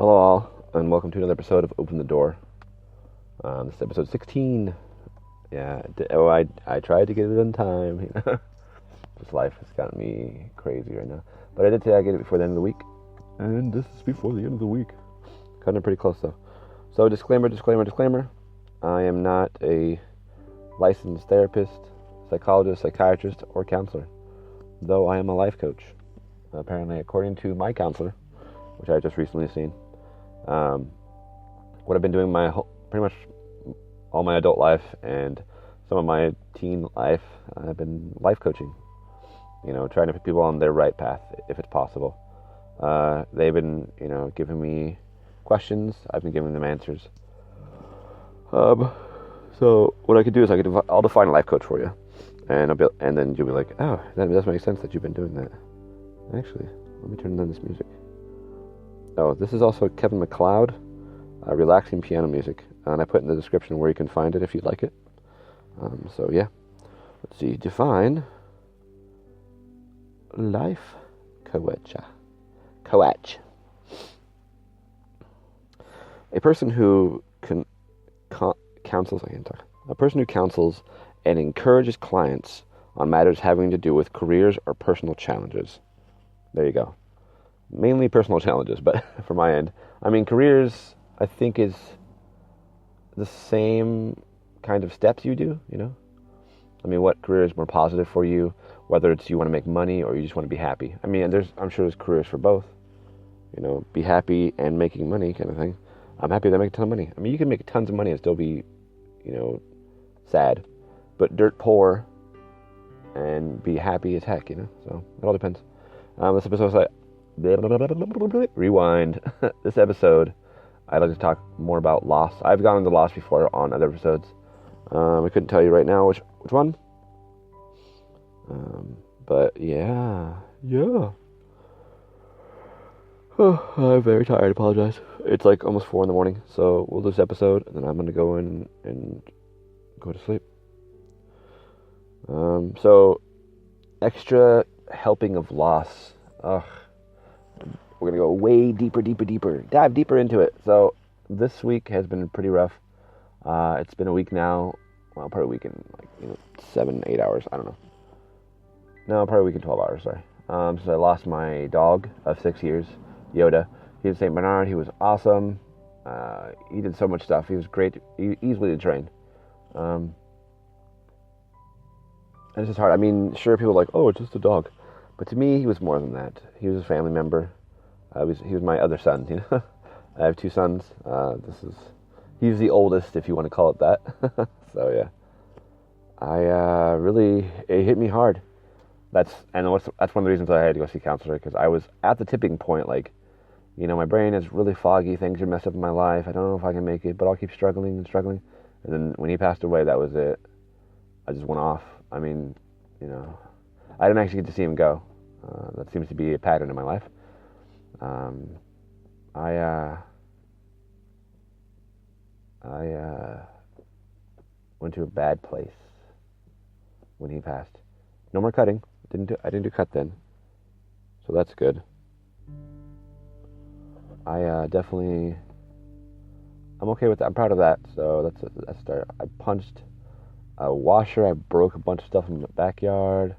Hello all, and welcome to another episode of Open the Door. This is episode 16. Yeah, I tried to get it on time. This life has gotten me crazy right now. But I did say I'd get it before the end of the week. And this is before the end of the week. Cutting it pretty close though. So disclaimer. I am not a licensed therapist, psychologist, psychiatrist, or counselor. Though I am a life coach. Apparently, according to my counselor, which I just recently seen. What I've been doing pretty much all my adult life and some of my teen life, I've been life coaching. Trying to put people on their right path if it's possible. They've been, giving me questions. I've been giving them answers. So what I could do is I'll define a life coach for you, and then you'll be like, oh, that does make sense that you've been doing that. Actually, let me turn on this music. Oh, this is also Kevin MacLeod, relaxing piano music, and I put in the description where you can find it if you'd like it. So yeah, let's see. Define life coach. A person who counsels. A person who counsels and encourages clients on matters having to do with careers or personal challenges. There you go. Mainly personal challenges, but for my end, careers, I think, is the same kind of steps you do, what career is more positive for you, whether it's you want to make money or you just want to be happy. I'm sure there's careers for both, be happy and making money kind of thing. I'm happy that I make a ton of money. You can make tons of money and still be, sad, but dirt poor and be happy as heck, so it all depends. This episode, rewind. This episode, I'd like to talk more about loss. I've gone into loss before on other episodes. I couldn't tell you right now which one. But yeah. Oh, I'm very tired. I apologize. It's like almost 4 a.m, so we'll do this episode, and then I'm gonna go in and go to sleep. So extra helping of loss. Ugh. We're going to go way deeper, dive deeper into it. So this week has been pretty rough. It's been a week now. Well, probably a week in 7-8 hours. I don't know. No, probably a week in 12 hours, sorry. So I lost my dog of 6 years, Yoda. He was St. Bernard. He was awesome. He did so much stuff. He was great, easily to train. And it's just hard. Sure, people are like, oh, it's just a dog. But to me, he was more than that. He was a family member. He was my other son, I have 2 sons. He's the oldest, if you want to call it that. So yeah, it hit me hard. That's one of the reasons I had to go see a counselor, because I was at the tipping point. My brain is really foggy. Things are messed up in my life. I don't know if I can make it, but I'll keep struggling. And then when he passed away, that was it. I just went off. I didn't actually get to see him go. That seems to be a pattern in my life. I went to a bad place when he passed. No more cutting. I didn't do cut then, so that's good. I'm okay with that. I'm proud of that. So that's a start. I punched a washer. I broke a bunch of stuff in the backyard.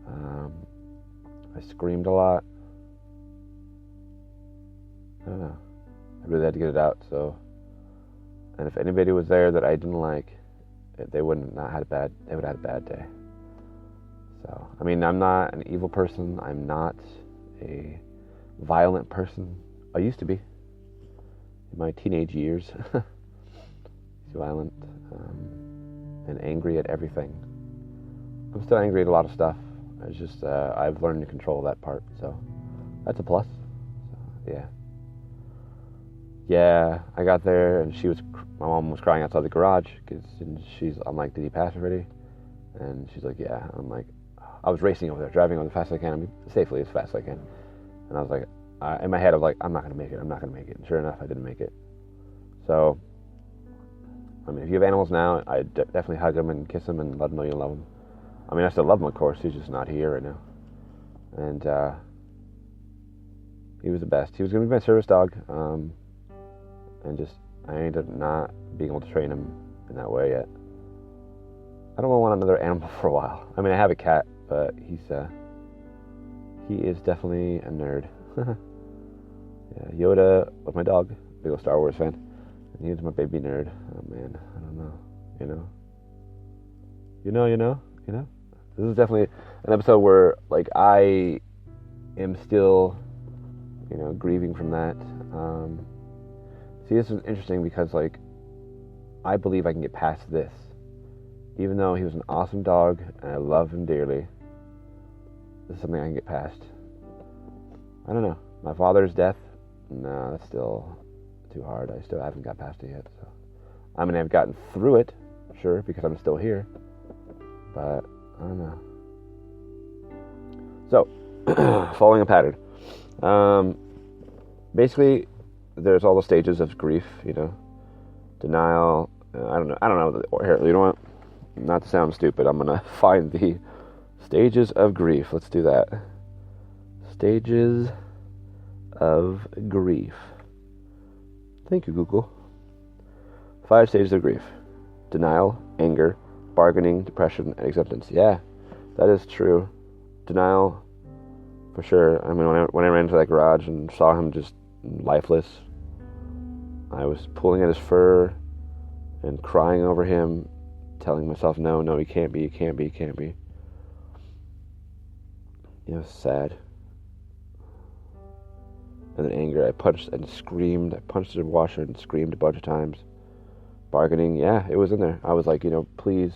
I screamed a lot. I don't know. I really had to get it out. So, and if anybody was there that I didn't like, they would have had a bad day. So, I'm not an evil person. I'm not a violent person. I used to be in my teenage years. Violent and angry at everything. I'm still angry at a lot of stuff. It's just I've learned to control that part, so that's a plus. So, yeah. I got there and my mom was crying outside the garage I'm like, did he pass already? And she's like, yeah. I'm like, I was racing over there, driving over as fast as I can, safely as fast as I can. And I was like, in my head, I was like, I'm not gonna make it. And sure enough, I didn't make it. So, if you have animals now, I definitely hug them and kiss them and let them know you love them. I still love him, of course. He's just not here right now. And He was the best. He was going to be my service dog, and just I ended up not being able to train him in that way yet. I don't want another animal for a while. I mean, I have a cat, but he is definitely a nerd. Yeah, Yoda was my dog, big old Star Wars fan, and he was my baby nerd. Oh man, I don't know, you know. This is definitely an episode where like I am still, grieving from that. See, this is interesting because like I believe I can get past this, even though he was an awesome dog and I love him dearly. This is something I can get past. I don't know. My father's death, no, that's still too hard. I still haven't got past it yet. So, I mean, I've gotten through it, sure, because I'm still here. But I don't know. So, following a pattern. Basically, there's all the stages of grief. Denial. I don't know. Here, you know what? Not to sound stupid, I'm gonna find the stages of grief. Let's do that. Stages of grief. Thank you, Google. 5 stages of grief: denial, anger, bargaining, depression, and acceptance. Yeah, that is true. Denial, for sure. I mean, when I ran into that garage and saw him just lifeless, I was pulling at his fur and crying over him, telling myself, no, he can't be. It was sad. And then anger, I punched and screamed. I punched the washer and screamed a bunch of times. Bargaining, yeah, it was in there. I was like, please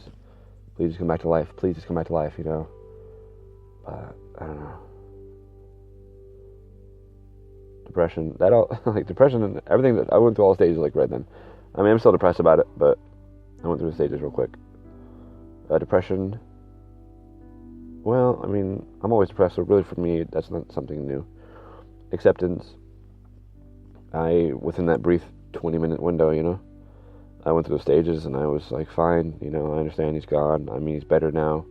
just come back to life. Please just come back to life, But I don't know. Depression, depression and everything that I went through all the stages right then. I mean, I'm still depressed about it, but I went through the stages real quick. Depression, well, I mean, I'm always depressed, so really for me, that's not something new. Acceptance, within that brief 20-minute window, I went through the stages and I was like, fine, I understand he's gone. I mean, he's better now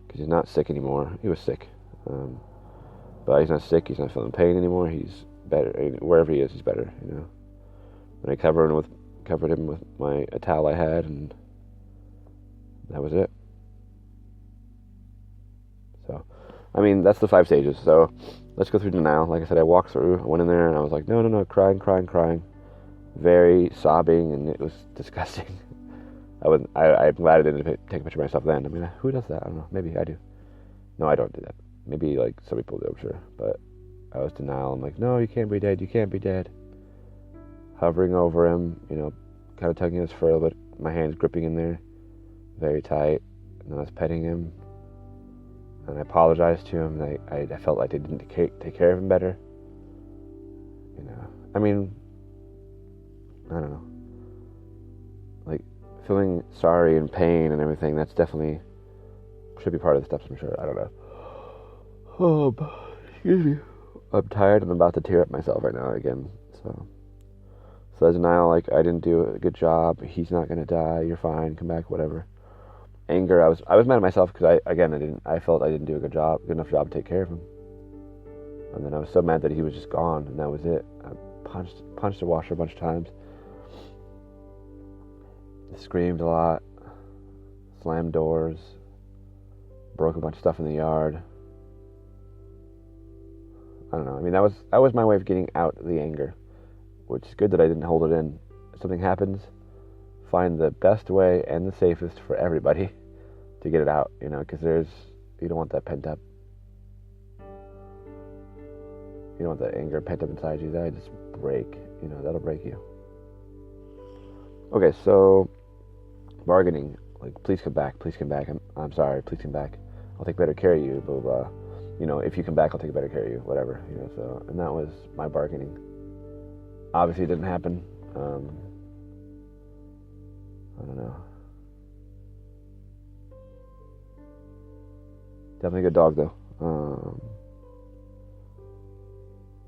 because he's not sick anymore. He was sick, but he's not sick. He's not feeling pain anymore. He's better. Wherever he is, he's better, And I covered him with a towel I had, and that was it. So, I mean, that's the 5 stages. So, let's go through denial. Like I said, I walked through. I went in there, and I was like, no, crying, very sobbing, and it was disgusting. I'm glad I didn't take a picture of myself then. I mean, who does that? I don't know. Maybe I do. No, I don't do that. Maybe some people do, I'm sure. But I was denial. I'm like, no, you can't be dead. Hovering over him, kind of tugging his fur a little bit. My hands gripping in there, very tight. And then I was petting him. And I apologized to him. I felt like I didn't take care of him better. I mean, I don't know. Feeling sorry and pain and everything, that's definitely should be part of the steps, I'm sure. I don't know. Oh, excuse me. I'm tired and I'm about to tear up myself right now again. So denial, I didn't do a good job. He's not gonna die. You're fine. Come back. Whatever. Anger, I was mad at myself because I felt I didn't do a good enough job to take care of him. And then I was so mad that he was just gone, and that was it. I punched the washer a bunch of times. Screamed a lot. Slammed doors. Broke a bunch of stuff in the yard. I don't know. I mean, that was my way of getting out the anger, which is good that I didn't hold it in. If something happens, find the best way and the safest for everybody to get it out, because you don't want that pent up. You don't want that anger pent up inside you. That'll just break, that'll break you. Okay, so bargaining, please come back. I'm sorry, please come back. I'll take better care of you, blah, blah, blah. If you come back, I'll take better care of you, whatever, so, and that was my bargaining. Obviously, it didn't happen. I don't know. Definitely a good dog, though.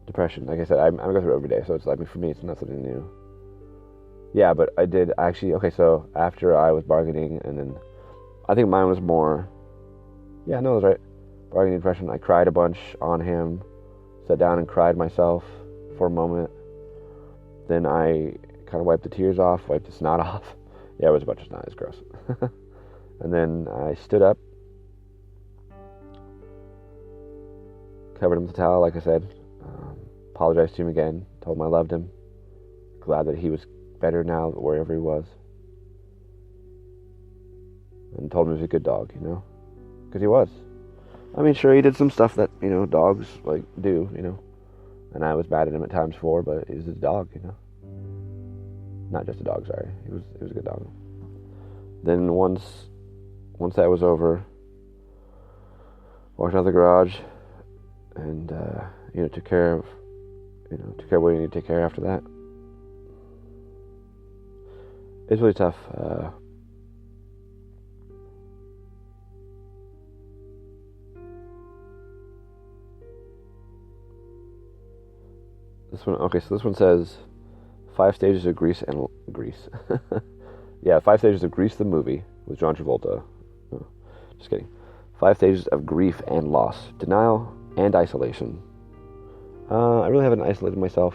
Depression, like I said, I'm going through it every day, so it's for me, it's not something new. Yeah, but I did actually, okay, so after I was bargaining, and then I think mine was more, yeah, no, it was right. Bargaining, depression, I cried a bunch on him, Sat down and cried myself for a moment. Then I kind of wiped the tears off, wiped the snot off. Yeah, it was a bunch of snot. It's gross. And then I stood up, covered him with a towel, like I said. Apologized to him again. Told him I loved him. Glad that he was better now, wherever he was. And told him he was a good dog, because he was. I mean, sure, he did some stuff that, dogs, do, and I was mad at him at times for, but he was a dog, Not just a dog, sorry. He was a good dog. Then once that was over, walked out of the garage and, took care of what you need to take care of after that. It's really tough. This one says 5 stages of Grease. Yeah, 5 stages of Grease the movie with John Travolta. Oh, just kidding. 5 stages of grief and loss, denial and isolation. I really haven't isolated myself.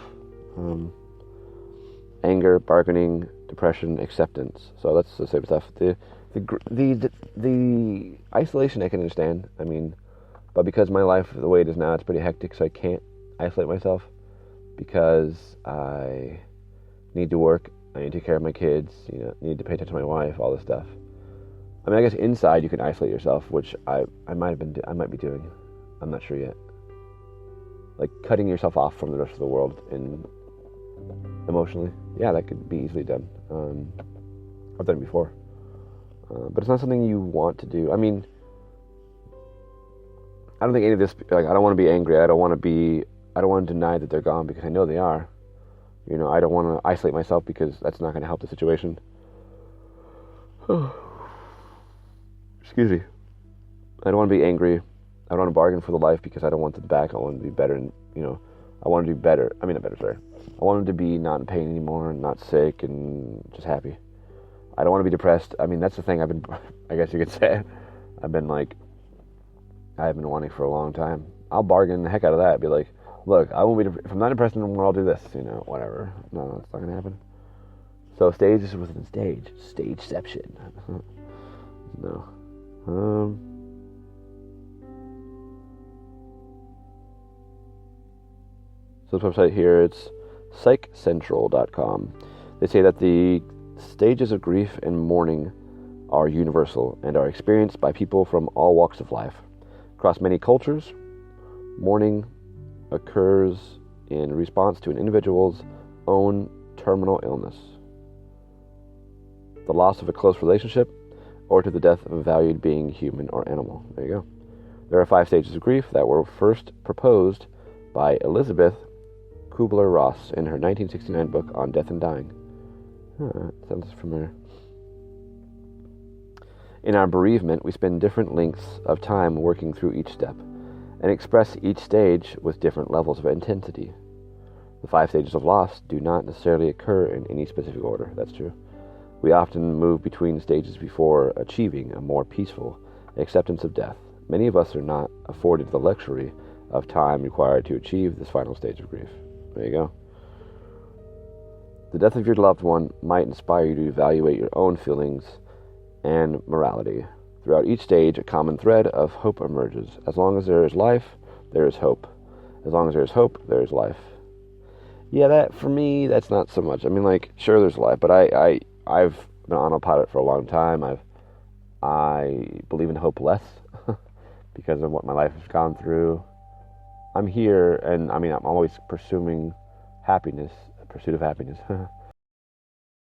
Anger, bargaining, depression, acceptance. So that's the same stuff. The isolation I can understand. I mean, but because my life the way it is now, it's pretty hectic, so I can't isolate myself. Because I need to work, I need to take care of my kids, need to pay attention to my wife, all this stuff. I mean, I guess inside you can isolate yourself, which I might be doing. I'm not sure yet. Like cutting yourself off from the rest of the world emotionally. Yeah, that could be easily done. I've done it before. But it's not something you want to do. I mean, I don't think any of this, I don't want to be angry. I don't want to deny that they're gone because I know they are. I don't want to isolate myself because that's not going to help the situation. Excuse me. I don't want to be angry. I don't want to bargain for the life because I don't want them back. I want them to be better and, I want them to be better. I mean, not better, sorry. I want them to be not in pain anymore and not sick and just happy. I don't want to be depressed. I mean, that's the thing I guess you could say. I've been wanting for a long time. I'll bargain the heck out of that. Be like, look, I won't be. If I'm not depressed anymore, I'll do this. Whatever. No, it's not gonna happen. So stages within stage, stageception. No. So this website here, it's psychcentral.com. They say that the stages of grief and mourning are universal and are experienced by people from all walks of life. Across many cultures, mourning occurs in response to an individual's own terminal illness, the loss of a close relationship, or to the death of a valued being, human or animal. There you go. There are 5 stages of grief that were first proposed by Elizabeth Kubler-Ross in her 1969 book on death and dying. Sounds familiar. In our bereavement, we spend different lengths of time working through each step and express each stage with different levels of intensity. The 5 stages of loss do not necessarily occur in any specific order. That's true. We often move between stages before achieving a more peaceful acceptance of death. Many of us are not afforded the luxury of time required to achieve this final stage of grief. There you go. The death of your loved one might inspire you to evaluate your own feelings and morality. Throughout each stage, a common thread of hope emerges. As long as there is life, there is hope. As long as there is hope, there is life. Yeah, that, for me, that's not so much. I mean, sure, there's life, but I've been on autopilot for a long time. I believe in hope less because of what my life has gone through. I'm here, and I'm always pursuing happiness, pursuit of happiness.